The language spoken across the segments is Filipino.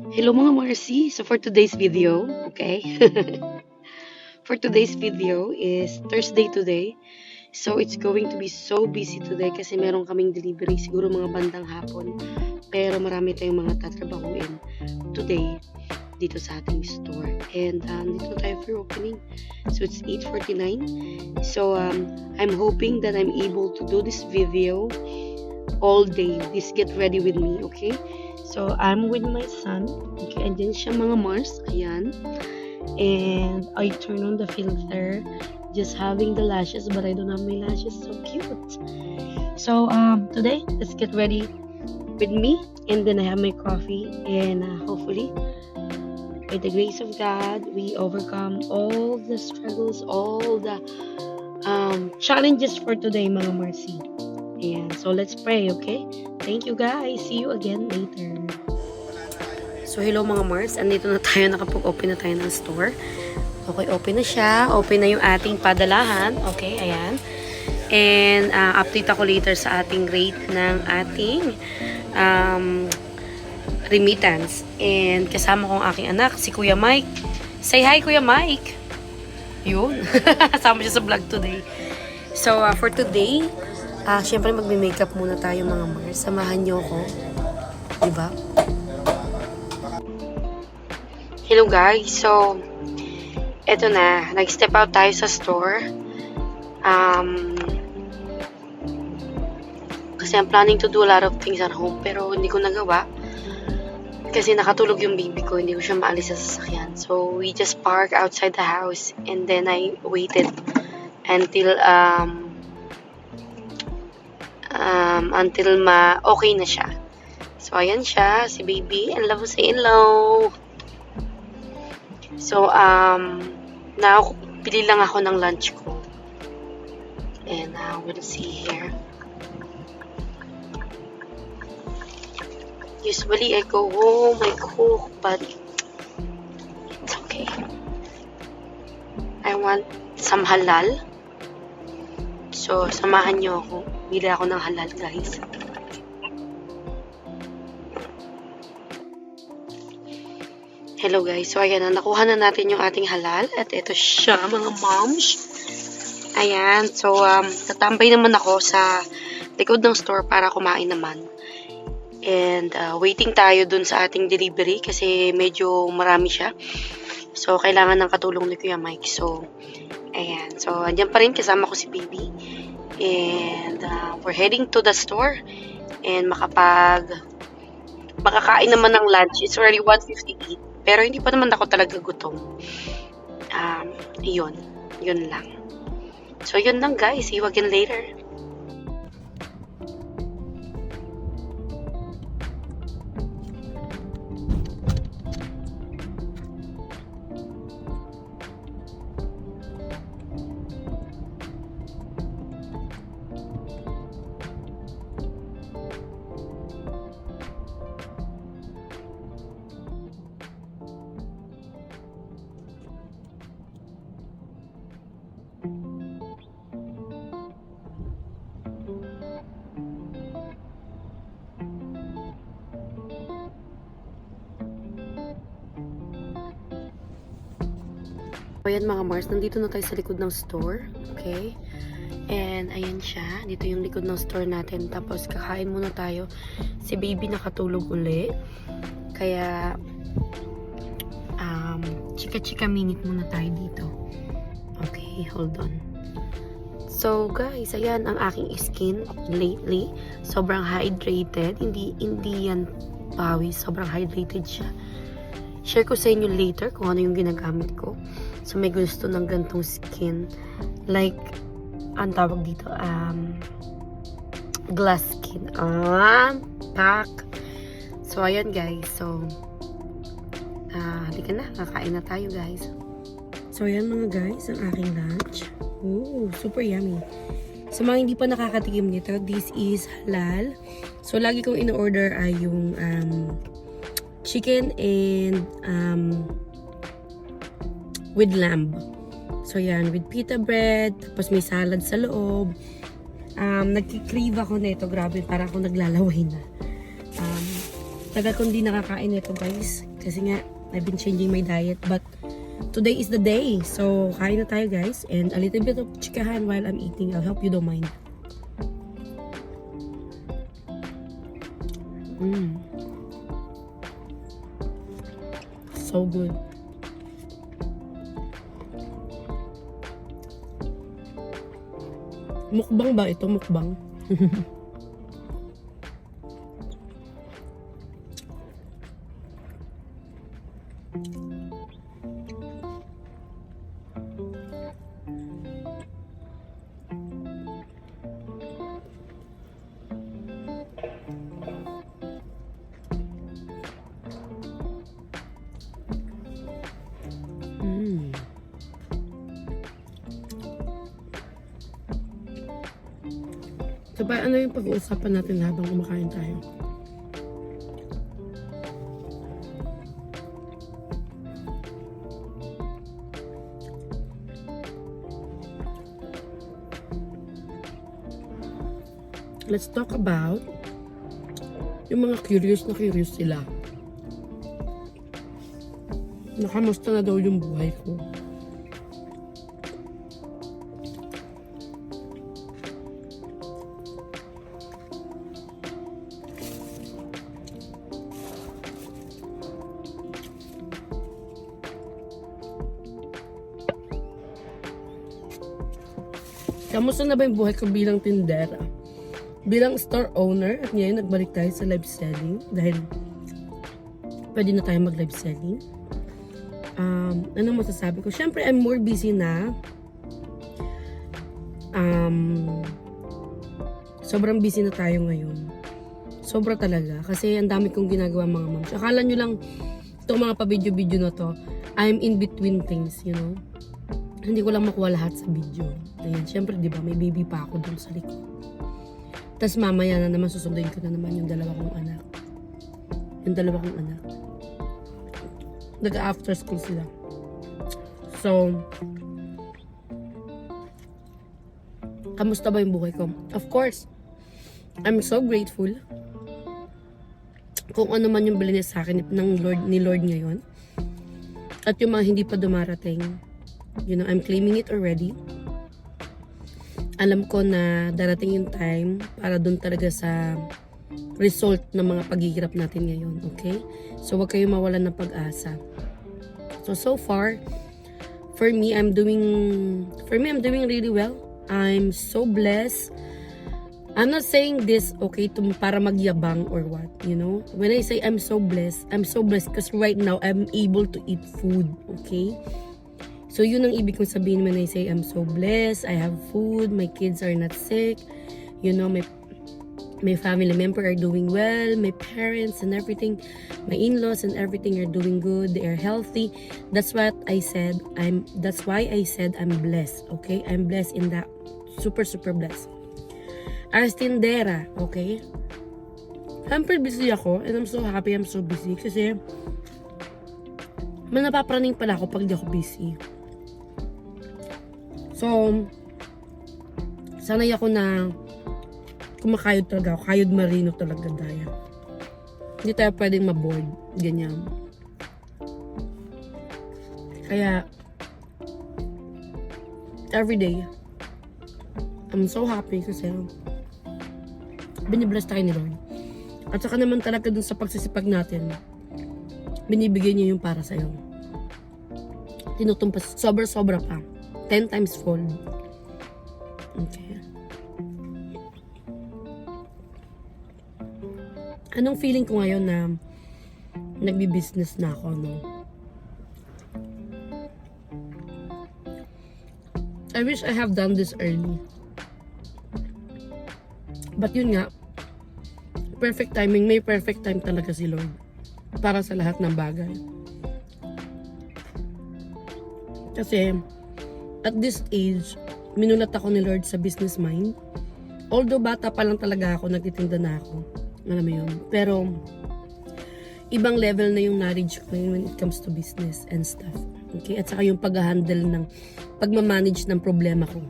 Hello mga Marcy. So for today's video, okay? For today's video is Thursday today. So it's going to be so busy today kasi meron kaming delivery siguro mga bandang hapon. Pero marami tayong mga tatrabahuin today dito sa ating store. And dito tayo for opening. So it's 8:49. So I'm hoping that I'm able to do this video all day. Please get ready with me, okay? So, I'm with my son. Okay, andyan siya mga Mars. Ayan. And I turn on the filter. Just having the lashes, but I don't have my lashes. So cute. So, today, let's get ready with me. And then I have my coffee. And hopefully, by the grace of God, we overcome all the struggles, all the challenges for today, mga Marcy. Ayan. So, let's pray, okay? Thank you, guys. See you again later. So, hello mga Mars. Andito na tayo. Nakapag-open na tayo ng store. Okay, open na siya. Open na yung ating padalahan. Okay, ayan. And, update ako later sa ating rate ng ating remittance. And, kasama ko ang aking anak, si Kuya Mike. Say hi, Kuya Mike! Yun. Kasama siya sa vlog today. So, for today, syempre magme-makeup muna tayo mga Mars. Samahan niyo ako. Diba? Hello guys. So, eto na. Nag-step out tayo sa store. Kasi I'm planning to do a lot of things at home. Pero hindi ko nagawa. Kasi nakatulog yung baby ko. Hindi ko siya maalis sa sasakyan. So, we just park outside the house. And then I waited until okay na siya. So, ayan siya, si baby. And love say hello. So, now, pili lang ako ng lunch ko. And, we'll see here. Usually, I go home, I cook, but it's okay. I want some halal. So, samahan niyo ako. Bili ako ng halal, guys. Hello, guys. So, ayan na. Nakuha na natin yung ating halal. At ito siya, mga moms. Ayan. So, tatambay naman ako sa likod ng store para kumain naman. And, waiting tayo dun sa ating delivery kasi medyo marami siya. So, kailangan ng katulong ni Kuya Mike. So, ayan. So, andyan pa rin. Kasama ko si baby. And, we're heading to the store. And, makakain naman ng lunch. It's already 1:58. Pero, hindi pa naman ako talaga gutom. Yun. Yun lang. So, yun lang guys. See you again later. Ayan mga Mars, nandito na tayo sa likod ng store. Okay? And ayan siya. Dito yung likod ng store natin. Tapos kakain muna tayo. Si baby nakatulog uli. Kaya chika-chika minute muna tayo dito. Okay, hold on. So guys, ayan ang aking skin lately. Sobrang hydrated. Hindi yan pawis. Sobrang hydrated siya. Share ko sa inyo later kung ano yung ginagamit ko. So, may gusto ng gantong skin. Like, ang tawag dito, glass skin. Pack. So, ayan guys. So, halika na. Kakain na tayo guys. So, ayan mga guys, ang aking lunch. Ooh, super yummy. Sa mga hindi pa nakakatikim nito, this is halal. So, lagi kong in-order ay yung chicken and with lamb. So, yan. With pita bread. Tapos may salad sa loob. Nagki-crave ako nito. Grabe, para ako naglalaway na. Tagal kong di nakakain nito, guys. Kasi nga, I've been changing my diet. But today is the day. So, kain na tayo guys. And a little bit of chikahan while I'm eating. I'll hope you don't mind. So good. Mukbang ba ito? Mukbang? So, ano yung pag-uusapan natin habang kumakain tayo? Let's talk about yung mga curious sila. Nakamusta na daw yung buhay ko. Kamusta na ba yung buhay ko bilang tindera? Bilang store owner, at ngayon nagbalik tayo sa live selling dahil pwede na tayo mag live selling. Ano masasabi ko? Siyempre, I'm more busy na. Sobrang busy na tayo ngayon. Sobra talaga. Kasi ang dami kong ginagawa mga moms. Akala nyo lang itong mga pa-video-video na to, I'm in between things, you know. Hindi ko lang makuha lahat sa video. Ayan, syempre, di ba, may baby pa ako dun sa likod. Tapos mamaya na naman, susunduin ko na naman yung dalawa kong anak. Nag-after school sila. So, kamusta ba yung buhay ko? Of course, I'm so grateful kung ano man yung bilinis sa akin ni Lord ngayon. At yung mga hindi pa dumarating, you know, I'm claiming it already. Alam ko na darating yung time para dun talaga sa result ng mga paghihirap natin ngayon, okay? So, wag kayong mawalan ng pag-asa. So far, for me, I'm doing really well. I'm so blessed. I'm not saying this, okay, para magyabang or what, you know? When I say I'm so blessed because right now, I'm able to eat food, okay? So, yun ang ibig kong sabihin when I say I'm so blessed, I have food, my kids are not sick, you know, my family member are doing well, my parents and everything, my in-laws and everything are doing good, they are healthy. That's why I said I'm blessed, okay? I'm blessed in that, super blessed. As tindera, okay? Siyempre busy ako and I'm so happy I'm so busy kasi napapraning pala ako pag di ako busy. So, sanay ako na kumakayod talaga ako. Kayod marino talaga daya. Hindi tayo pwedeng maboard. Ganyan. Kaya, everyday, I'm so happy kasi binibless tayo ni Lord. At saka naman talaga dun sa pagsisipag natin, binibigay niya yung para sa'yo. Tinutumpas, sobra pa. 10 times fold. Okay. Anong feeling ko ngayon na nagbi-business na ako, no? I wish I have done this early. But yun nga, perfect timing. May perfect time talaga si Lord para sa lahat ng bagay. Kasi, at this age, minulat ako ni Lord sa business mind. Although bata pa lang talaga ako, nagtitinda na ako. Alam mo yun. Pero, ibang level na yung knowledge ko when it comes to business and stuff. Okay? At saka yung pag-handle pagmamanage ng problema ko.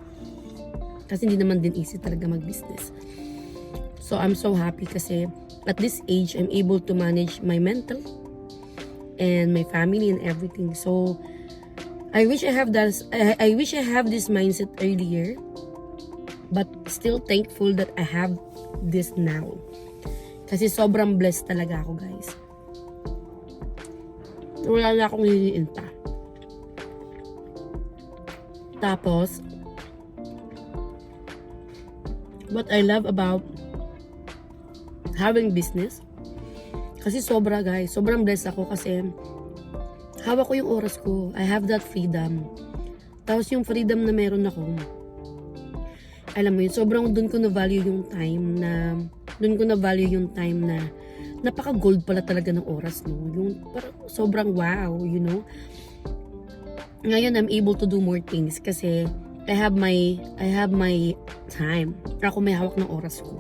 Kasi hindi naman din easy talaga mag-business. So, I'm so happy kasi at this age, I'm able to manage my mental and my family and everything. So I wish I have that. I wish I have this mindset earlier, but still thankful that I have this now. Kasi sobrang blessed talaga ako, guys. Wala na akong hihiliin pa. Tapos, what I love about having business, kasi sobra, guys, sobrang blessed ako kasi hawak ko yung oras ko. I have that freedom. Tapos yung freedom na meron ako, alam mo yun, sobrang doon ko na-value yung time na napaka-gold pala talaga ng oras, no? Yung parang sobrang wow, you know? Ngayon, I'm able to do more things kasi I have my time. Ako may hawak ng oras ko.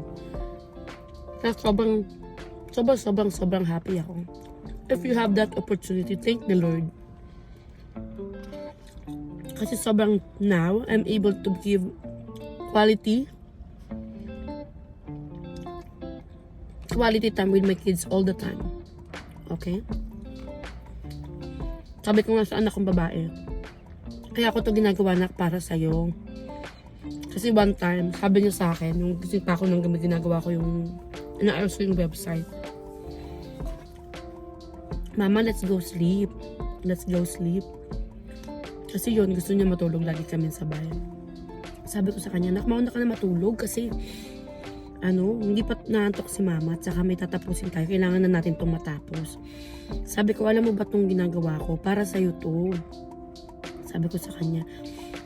Kaya sobrang happy ako. If you have that opportunity, thank the Lord. Kasi sobrang now, I'm able to give quality time with my kids all the time. Okay? Sabi ko nga sa anak kong babae, kaya ako to ginagawa na para sa'yo. Kasi one time, sabi niya sa akin, nung gising pa ako ng gabi, ginagawa ko yung inaayos ko yung website. Mama, let's go sleep. Kasi yun, gusto niya matulog lagi kami sabay. Sabi ko sa kanya, nak, mauna ka na matulog kasi hindi pa naantok si mama at saka may tatapusin tayo. Kailangan na natin itong matapos. Sabi ko, alam mo ba itong ginagawa ko? Para sa'yo to. Sabi ko sa kanya.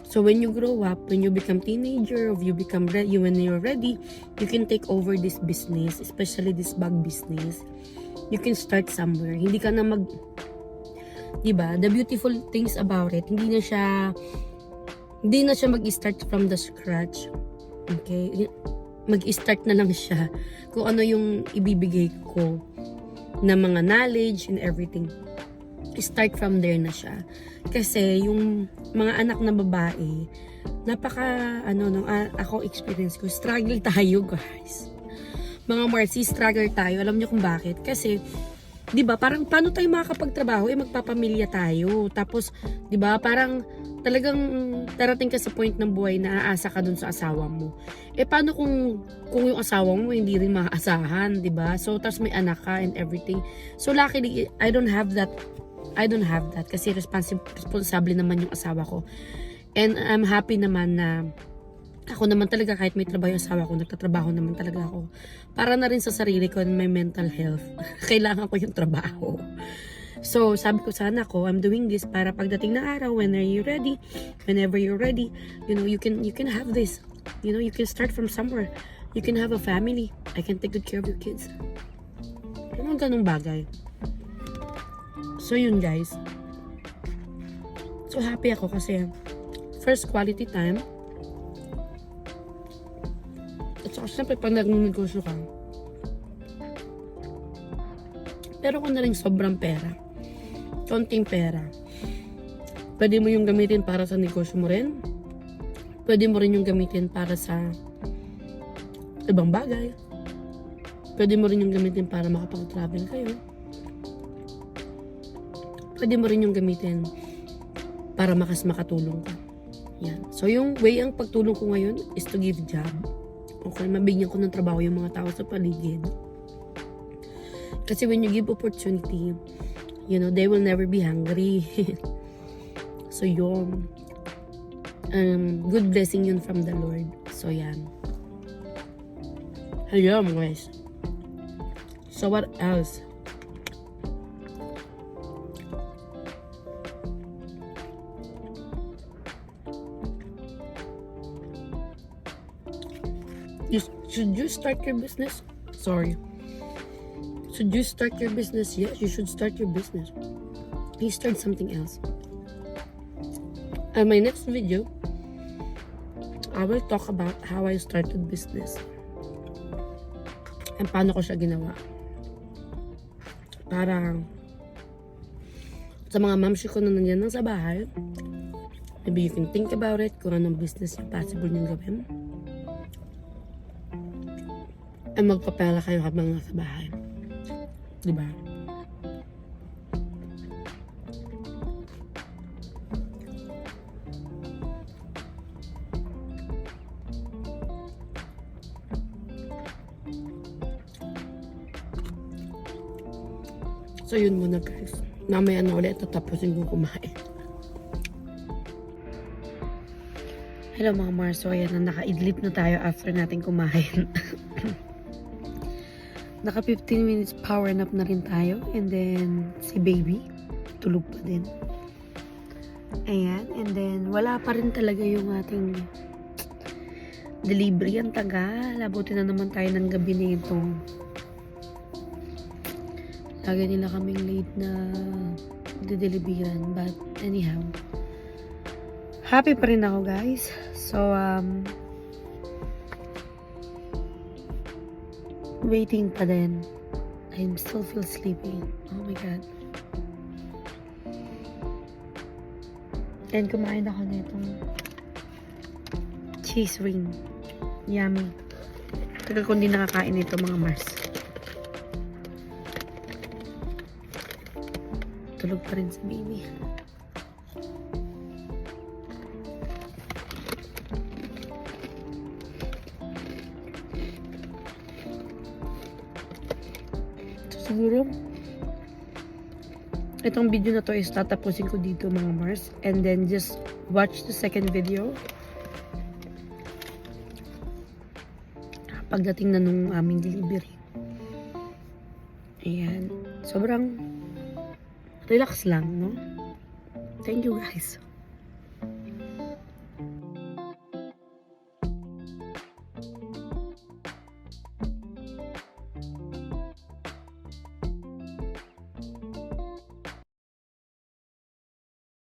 So when you grow up, when you become teenager, or you become ready, when you're ready, you can take over this business, especially this bag business. You can start somewhere. Hindi ka na diba? The beautiful things about it, hindi na siya mag-start from the scratch. Okay? Mag-start na lang siya kung ano yung ibibigay ko na mga knowledge and everything. Start from there na siya. Kasi yung mga anak na babae, ako experience ko, struggle tayo, guys. Mga Marcy, struggle tayo. Alam niyo kung bakit? Kasi, di ba, parang paano tayo makakapagtrabaho? Magpapamilya tayo. Tapos, di ba, parang talagang darating ka sa point ng buhay na aasa ka dun sa asawa mo. Paano kung yung asawa mo hindi rin maaasahan, di ba? So, tapos may anak ka and everything. So, luckily, I don't have that kasi responsable naman yung asawa ko. And I'm happy naman na ako naman talaga, kahit may trabaho yung asawa ko, nagtatrabaho naman talaga ako. Para na rin sa sarili ko and my mental health. Kailangan ko yung trabaho. So, sabi ko sana ko, I'm doing this para pagdating na araw, whenever you're ready, you can have this. You can start from somewhere. You can have a family. I can take good care of your kids. Mga ganung bagay. So, yun guys. So, happy ako kasi first quality time. At saka syempre pag nag-negosyo ka, pero kung na rin sobrang pera, konting pera, pwede mo yung gamitin para sa negosyo mo rin. Pwede mo rin yung gamitin para sa ibang bagay. Pwede mo rin yung gamitin para makapag-travel kayo. Pwede mo rin yung gamitin para makatulong ka. Yan. So, yung way ang pagtulong ko ngayon is to give job. Okay, mabigyan ko ng trabaho yung mga tao sa paligid. Kasi when you give opportunity, they will never be hungry. So, yun. Good blessing yun from the Lord. So, yan. Hello, guys. So, what else? Should you start your business? Sorry. Should you start your business? Yes, you should start your business. You start something else. In my next video, I will talk about how I started business. And paano ko siya ginawa. Para sa mga mamshi ko na nandiyan lang sa bahay, maybe you can think about it, kung anong business yung possible niyong gawin. Ay magpapera kayo habang nasa bahay. Diba? So yun muna guys. Mamaya na ulit tatapusin ko kumain. Hello mga Mars. So ayan na, naka-idlip na tayo after natin kumain. Naka 15 minutes power nap na rin tayo. And then si baby tulog pa din. Ayan. And then wala pa rin talaga yung ating delivery. Ang tagal. Abutin na naman tayo ng gabi nito. Lagi nila kaming late na dideliveran. But anyhow, happy pa rin ako guys. So, waiting pa din. I still feel sleepy. Oh my God. And kumain ako nitong cheese ring. Yummy. Tagal ko hindi nakakain nito mga Mars. Tulog pa rin sa baby. Siguro itong video na to is tatapusin ko dito mga Mars, and then just watch the second video pagdating na nung aming delivery. Ayan, sobrang relax lang, no? Thank you guys.